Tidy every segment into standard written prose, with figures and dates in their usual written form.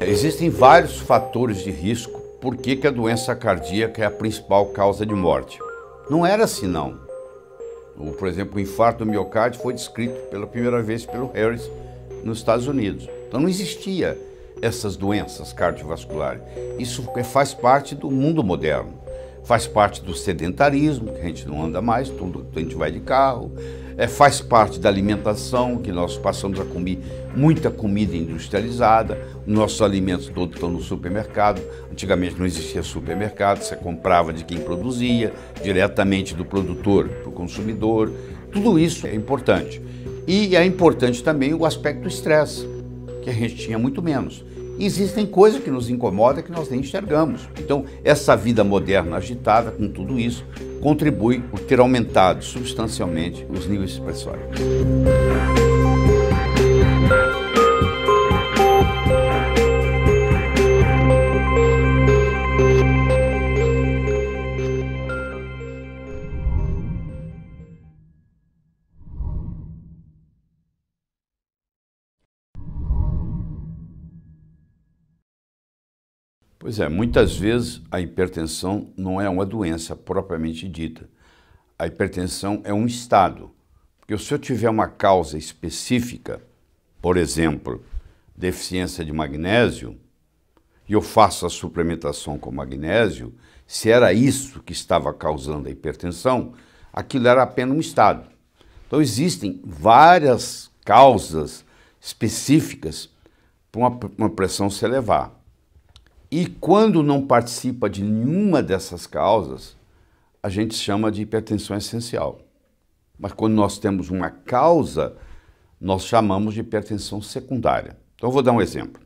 Existem vários fatores de risco por que a doença cardíaca é a principal causa de morte. Não era assim, não. Por exemplo, o infarto do miocárdio foi descrito pela primeira vez pelo Harris nos Estados Unidos. Então não existia essas doenças cardiovasculares. Isso faz parte do mundo moderno. Faz parte do sedentarismo, que a gente não anda mais, tudo a gente vai de carro. Faz parte da alimentação, que nós passamos a comer muita comida industrializada. Nossos alimentos todos estão no supermercado. Antigamente não existia supermercado, você comprava de quem produzia, diretamente do produtor para o consumidor. Tudo isso é importante. E é importante também o aspecto do estresse, que a gente tinha muito menos. E existem coisas que nos incomodam que nós nem enxergamos. Então, essa vida moderna agitada, com tudo isso, contribui por ter aumentado substancialmente os níveis expressóricos. Pois é, muitas vezes a hipertensão não é uma doença propriamente dita. A hipertensão é um estado. Porque se eu tiver uma causa específica, por exemplo, deficiência de magnésio, e eu faço a suplementação com magnésio, se era isso que estava causando a hipertensão, aquilo era apenas um estado. Então existem várias causas específicas para uma pressão se elevar. E quando não participa de nenhuma dessas causas, a gente chama de hipertensão essencial. Mas quando nós temos uma causa, nós chamamos de hipertensão secundária. Então eu vou dar um exemplo.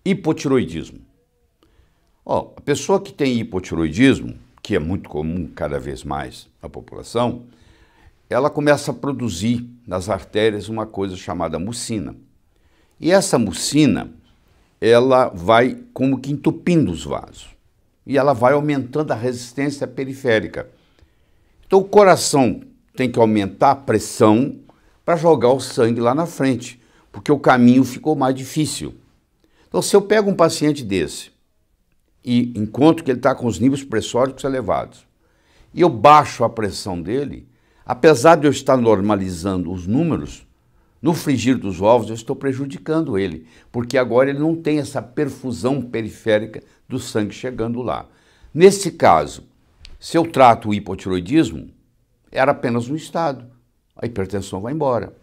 Hipotiroidismo. A pessoa que tem hipotiroidismo, que é muito comum cada vez mais na população, ela começa a produzir nas artérias uma coisa chamada mucina. E essa mucina, ela vai como que entupindo os vasos. E ela vai aumentando a resistência periférica. Então o coração tem que aumentar a pressão para jogar o sangue lá na frente, porque o caminho ficou mais difícil. Então se eu pego um paciente desse e encontro que ele está com os níveis pressóricos elevados, e eu baixo a pressão dele, apesar de eu estar normalizando os números, no frigir dos ovos eu estou prejudicando ele, porque agora ele não tem essa perfusão periférica do sangue chegando lá. Nesse caso, se eu trato o hipotiroidismo, era apenas um estado, a hipertensão vai embora.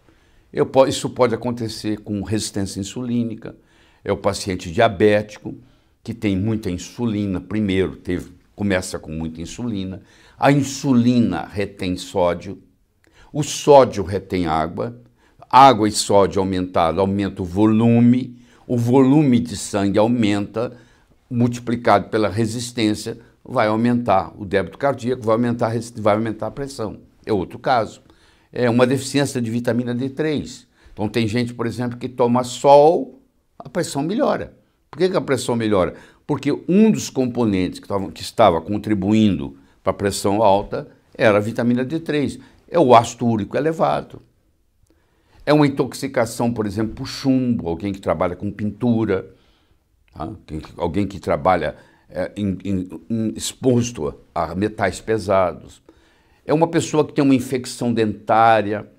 Isso pode acontecer com resistência insulínica, é o paciente diabético, que tem muita insulina, primeiro começa com muita insulina, a insulina retém sódio, o sódio retém água e sódio aumenta o volume de sangue aumenta, multiplicado pela resistência, vai aumentar o débito cardíaco, vai aumentar a pressão. É outro caso. É uma deficiência de vitamina D3. Então tem gente, por exemplo, que toma sol, a pressão melhora. Por que a pressão melhora? Porque um dos componentes que estava contribuindo para a pressão alta era a vitamina D3. É o ácido úrico elevado. É uma intoxicação, por exemplo, por chumbo, alguém que trabalha com pintura, tá? Alguém que trabalha exposto a metais pesados. É uma pessoa que tem uma infecção dentária,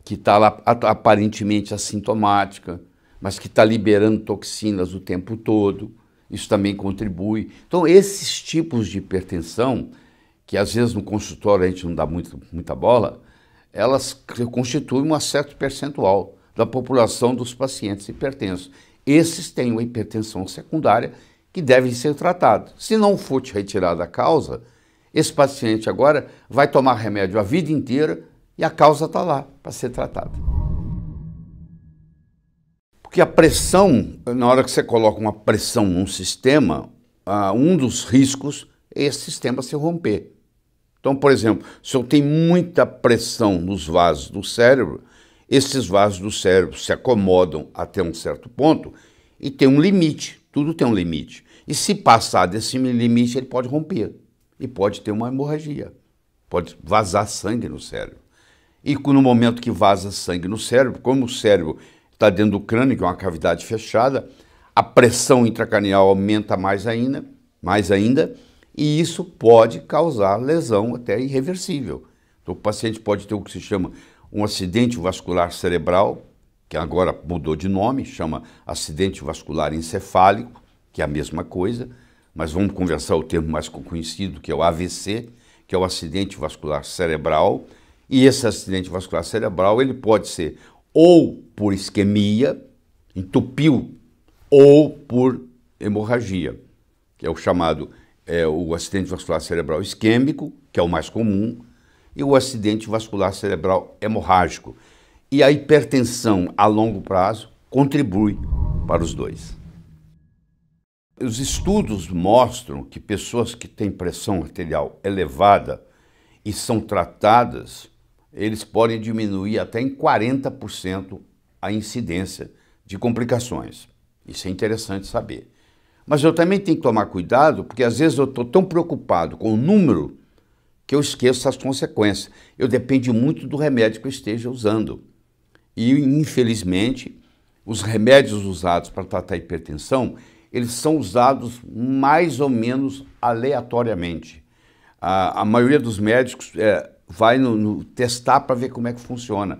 que está lá aparentemente assintomática, mas que está liberando toxinas o tempo todo. Isso também contribui. Então, esses tipos de hipertensão, que às vezes no consultório a gente não dá muita bola, elas constituem um certo percentual da população dos pacientes hipertensos. Esses têm uma hipertensão secundária que devem ser tratados. Se não for retirada a causa, esse paciente agora vai tomar remédio a vida inteira e a causa está lá para ser tratada. Porque a pressão, na hora que você coloca uma pressão num sistema, um dos riscos é esse sistema se romper. Então, por exemplo, se eu tenho muita pressão nos vasos do cérebro, esses vasos do cérebro se acomodam até um certo ponto e tem um limite, tudo tem um limite. E se passar desse limite, ele pode romper e pode ter uma hemorragia, pode vazar sangue no cérebro. E no momento que vaza sangue no cérebro, como o cérebro está dentro do crânio, que é uma cavidade fechada, a pressão intracranial aumenta mais ainda, e isso pode causar lesão até irreversível. Então, o paciente pode ter o que se chama um acidente vascular cerebral, que agora mudou de nome, chama acidente vascular encefálico, que é a mesma coisa, mas vamos conversar o termo mais conhecido, que é o AVC, que é o acidente vascular cerebral, e esse acidente vascular cerebral ele pode ser ou por isquemia, entupiu, ou por hemorragia, que é o chamado o acidente vascular cerebral isquêmico, que é o mais comum, e o acidente vascular cerebral hemorrágico. E a hipertensão a longo prazo contribui para os dois. Os estudos mostram que pessoas que têm pressão arterial elevada e são tratadas, eles podem diminuir até em 40% a incidência de complicações. Isso é interessante saber. Mas eu também tenho que tomar cuidado, porque às vezes eu estou tão preocupado com o número que eu esqueço as consequências. Eu dependo muito do remédio que eu esteja usando. E, infelizmente, os remédios usados para tratar a hipertensão, eles são usados mais ou menos aleatoriamente. A maioria dos médicos vai testar para ver como é que funciona.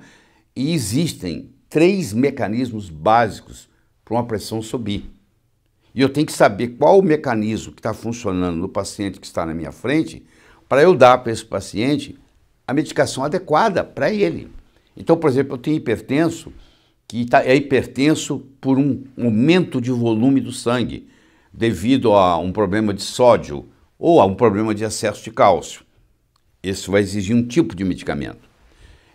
E existem 3 mecanismos básicos para uma pressão subir. E eu tenho que saber qual o mecanismo que está funcionando no paciente que está na minha frente para eu dar para esse paciente a medicação adequada para ele. Então, por exemplo, eu tenho hipertenso que é hipertenso por um aumento de volume do sangue devido a um problema de sódio ou a um problema de excesso de cálcio. Esse vai exigir um tipo de medicamento.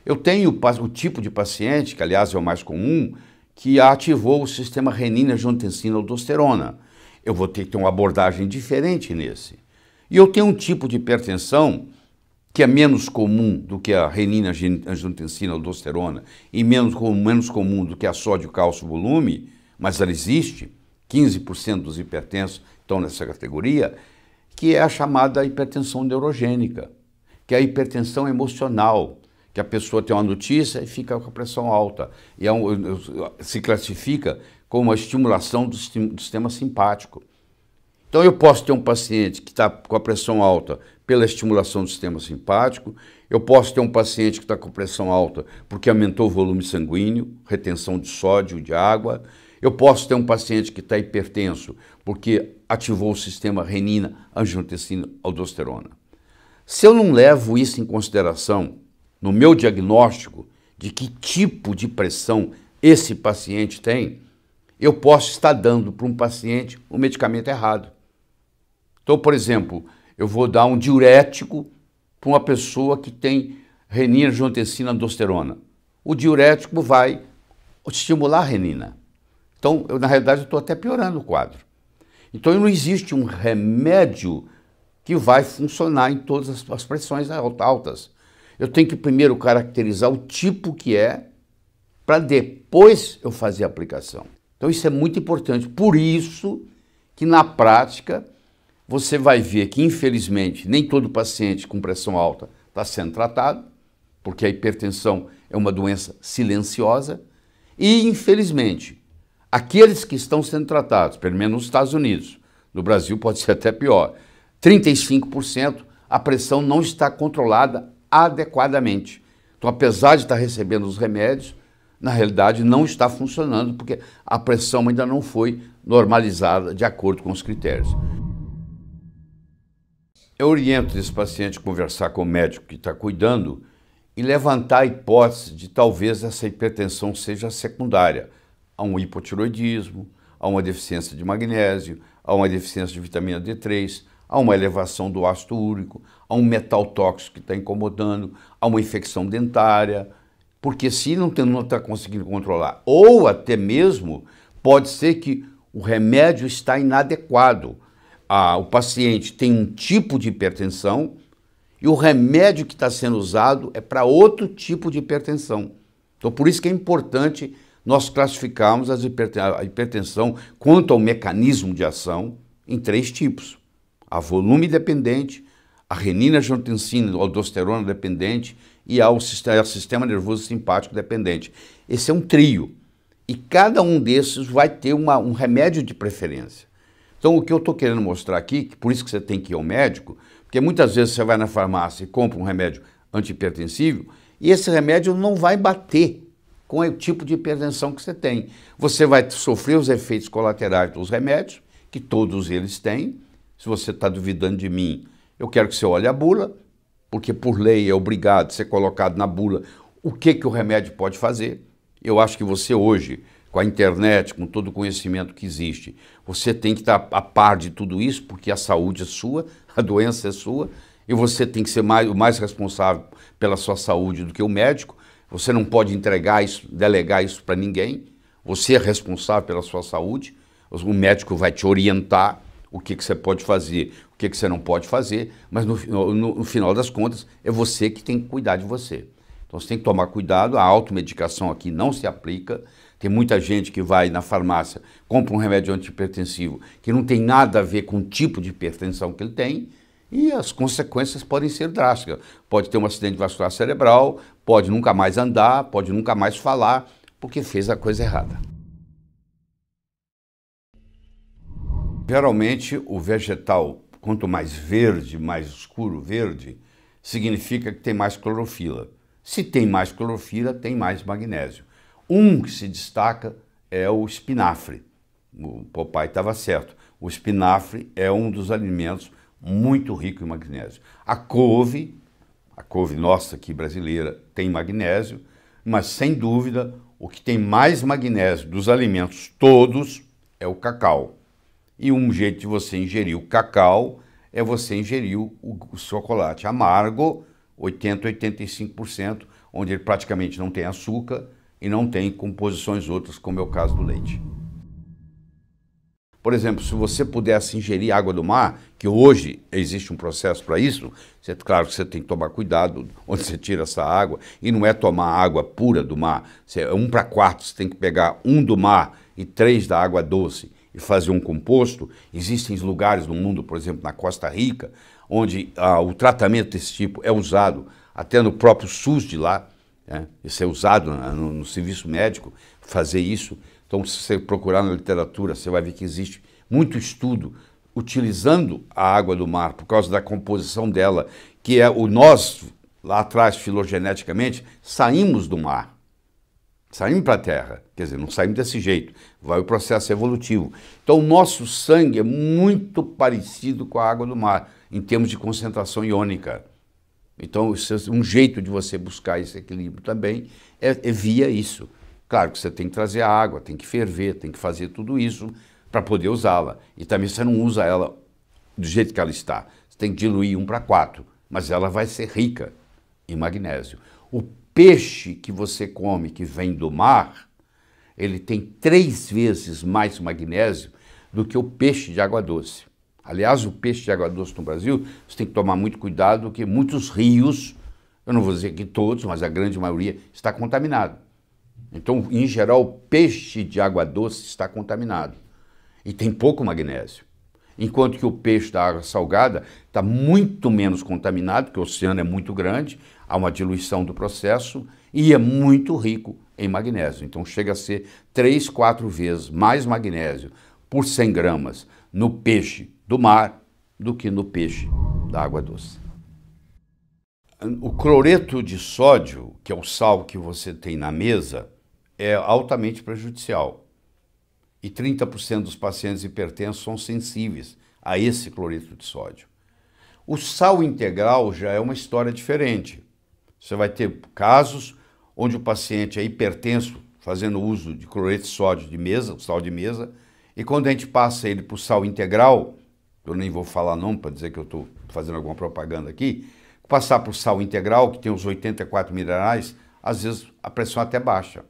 Eu tenho o tipo de paciente, que aliás é o mais comum, que ativou o sistema renina-angiotensina-aldosterona. Eu vou ter que ter uma abordagem diferente nesse. E eu tenho um tipo de hipertensão que é menos comum do que a renina-angiotensina-aldosterona e menos comum do que a sódio-cálcio-volume, mas ela existe, 15% dos hipertensos estão nessa categoria, que é a chamada hipertensão neurogênica, que é a hipertensão emocional, que a pessoa tem uma notícia e fica com a pressão alta. E se classifica como uma estimulação do sistema simpático. Então eu posso ter um paciente que está com a pressão alta pela estimulação do sistema simpático, eu posso ter um paciente que está com pressão alta porque aumentou o volume sanguíneo, retenção de sódio, de água, eu posso ter um paciente que está hipertenso porque ativou o sistema renina-angiotensina-aldosterona. Se eu não levo isso em consideração no meu diagnóstico de que tipo de pressão esse paciente tem, eu posso estar dando para um paciente o medicamento errado. Então, por exemplo, eu vou dar um diurético para uma pessoa que tem renina-angiotensina-aldosterona. O diurético vai estimular a renina. Então, na realidade, eu estou até piorando o quadro. Então, não existe um remédio que vai funcionar em todas as pressões altas. Eu tenho que primeiro caracterizar o tipo que é, para depois eu fazer a aplicação. Então, isso é muito importante. Por isso que, na prática, você vai ver que, infelizmente, nem todo paciente com pressão alta está sendo tratado, porque a hipertensão é uma doença silenciosa, e, infelizmente, aqueles que estão sendo tratados, pelo menos nos Estados Unidos, no Brasil pode ser até pior, 35% a pressão não está controlada adequadamente. Então, apesar de estar recebendo os remédios, na realidade não está funcionando, porque a pressão ainda não foi normalizada de acordo com os critérios. Eu oriento esse paciente a conversar com o médico que está cuidando e levantar a hipótese de talvez essa hipertensão seja secundária a um hipotiroidismo, a uma deficiência de magnésio, a uma deficiência de vitamina D3, a uma elevação do ácido úrico, a um metal tóxico que está incomodando, a uma infecção dentária, porque se não está conseguindo controlar, ou até mesmo pode ser que o remédio está inadequado. O paciente tem um tipo de hipertensão e o remédio que está sendo usado é para outro tipo de hipertensão. Então, por isso que é importante nós classificarmos a hipertensão quanto ao mecanismo de ação em 3 tipos. A volume dependente, a renina-angiotensina-aldosterona dependente e ao sistema nervoso simpático dependente. Esse é um trio. E cada um desses vai ter um remédio de preferência. Então, o que eu estou querendo mostrar aqui, por isso que você tem que ir ao médico, porque muitas vezes você vai na farmácia e compra um remédio antihipertensivo e esse remédio não vai bater com o tipo de hipertensão que você tem. Você vai sofrer os efeitos colaterais dos remédios, que todos eles têm. Se você está duvidando de mim, eu quero que você olhe a bula, porque por lei é obrigado a ser colocado na bula o que o remédio pode fazer. Eu acho que você hoje, com a internet, com todo o conhecimento que existe, você tem que estar a par de tudo isso, porque a saúde é sua, a doença é sua, e você tem que ser o mais responsável pela sua saúde do que o médico. Você não pode entregar isso, delegar isso para ninguém. Você é responsável pela sua saúde. O médico vai te orientar o que você pode fazer, o que você não pode fazer, mas no final das contas é você que tem que cuidar de você. Então você tem que tomar cuidado, a automedicação aqui não se aplica. Tem muita gente que vai na farmácia, compra um remédio antihipertensivo que não tem nada a ver com o tipo de hipertensão que ele tem e as consequências podem ser drásticas. Pode ter um acidente vascular cerebral, pode nunca mais andar, pode nunca mais falar, porque fez a coisa errada. Geralmente o vegetal, quanto mais verde, mais escuro verde, significa que tem mais clorofila. Se tem mais clorofila, tem mais magnésio. Um que se destaca é o espinafre. O papai estava certo. O espinafre é um dos alimentos muito rico em magnésio. A couve nossa aqui brasileira, tem magnésio, mas sem dúvida o que tem mais magnésio dos alimentos todos é o cacau. E um jeito de você ingerir o cacau é você ingerir o chocolate amargo, 80% a 85%, onde ele praticamente não tem açúcar e não tem composições outras, como é o caso do leite. Por exemplo, se você pudesse ingerir água do mar, que hoje existe um processo para isso, claro que você tem que tomar cuidado onde você tira essa água, e não é tomar água pura do mar, é 1:4, você tem que pegar 1 do mar e 3 da água doce e fazer um composto. Existem lugares no mundo, por exemplo, na Costa Rica, onde o tratamento desse tipo é usado até no próprio SUS de lá, né? Isso é usado no serviço médico, fazer isso. Então, se você procurar na literatura, você vai ver que existe muito estudo utilizando a água do mar por causa da composição dela, que é nós, lá atrás, filogeneticamente, saímos do mar. Saímos para a Terra, quer dizer, não saímos desse jeito, vai o processo evolutivo. Então, o nosso sangue é muito parecido com a água do mar, em termos de concentração iônica. Então, um jeito de você buscar esse equilíbrio também é via isso. Claro que você tem que trazer a água, tem que ferver, tem que fazer tudo isso para poder usá-la. E também você não usa ela do jeito que ela está. Você tem que diluir 1:4, mas ela vai ser rica em magnésio. O peixe que você come, que vem do mar, ele tem 3 vezes mais magnésio do que o peixe de água doce. Aliás, o peixe de água doce no Brasil, você tem que tomar muito cuidado, porque muitos rios, eu não vou dizer que todos, mas a grande maioria, está contaminado. Então, em geral, o peixe de água doce está contaminado e tem pouco magnésio. Enquanto que o peixe da água salgada está muito menos contaminado, porque o oceano é muito grande, há uma diluição do processo e é muito rico em magnésio. Então chega a ser 3, 4 vezes mais magnésio por 100 gramas no peixe do mar do que no peixe da água doce. O cloreto de sódio, que é o sal que você tem na mesa, é altamente prejudicial. E 30% dos pacientes hipertensos são sensíveis a esse cloreto de sódio. O sal integral já é uma história diferente. Você vai ter casos onde o paciente é hipertenso, fazendo uso de cloreto de sódio de mesa, sal de mesa, e quando a gente passa ele para o sal integral, eu nem vou falar não para dizer que eu estou fazendo alguma propaganda aqui, passar para o sal integral, que tem os 84 minerais, às vezes a pressão até baixa,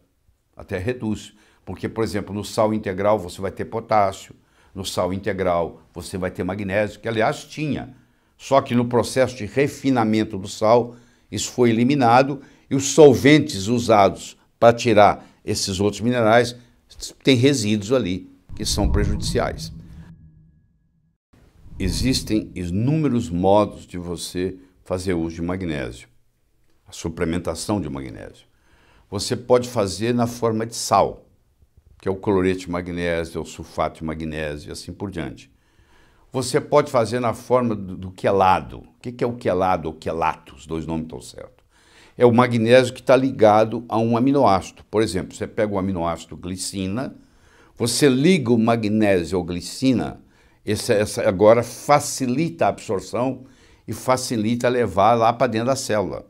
até reduz. Porque, por exemplo, no sal integral você vai ter potássio, no sal integral você vai ter magnésio, que aliás tinha. Só que no processo de refinamento do sal, isso foi eliminado e os solventes usados para tirar esses outros minerais têm resíduos ali que são prejudiciais. Existem inúmeros modos de você fazer uso de magnésio, a suplementação de magnésio. Você pode fazer na forma de sal. que é o cloreto de magnésio, o sulfato de magnésio e assim por diante. Você pode fazer na forma do quelado. O que é o quelado ou quelato? Os dois nomes estão certos. É o magnésio que está ligado a um aminoácido. Por exemplo, você pega o aminoácido glicina, você liga o magnésio ou glicina, essa agora facilita a absorção e facilita levar lá para dentro da célula.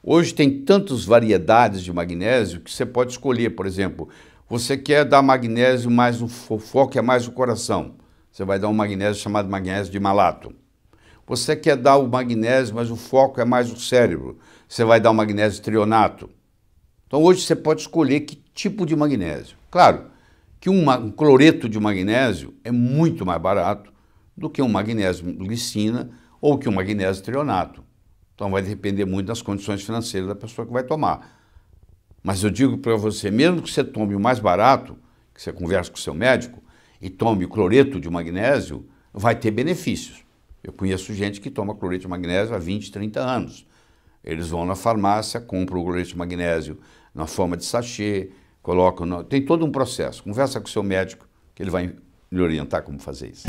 Hoje tem tantas variedades de magnésio que você pode escolher. Por exemplo, você quer dar magnésio mais o foco é mais o coração. Você vai dar um magnésio chamado magnésio de malato. Você quer dar o magnésio, mas o foco é mais o cérebro. Você vai dar o magnésio trionato. Então hoje você pode escolher que tipo de magnésio. Claro que um cloreto de magnésio é muito mais barato do que um magnésio glicina ou que um magnésio trionato. Então vai depender muito das condições financeiras da pessoa que vai tomar. Mas eu digo para você, mesmo que você tome o mais barato, que você converse com o seu médico, e tome o cloreto de magnésio, vai ter benefícios. Eu conheço gente que toma cloreto de magnésio há 20, 30 anos. Eles vão na farmácia, compram o cloreto de magnésio na forma de sachê, colocam... Tem todo um processo. Conversa com o seu médico, que ele vai lhe orientar como fazer isso.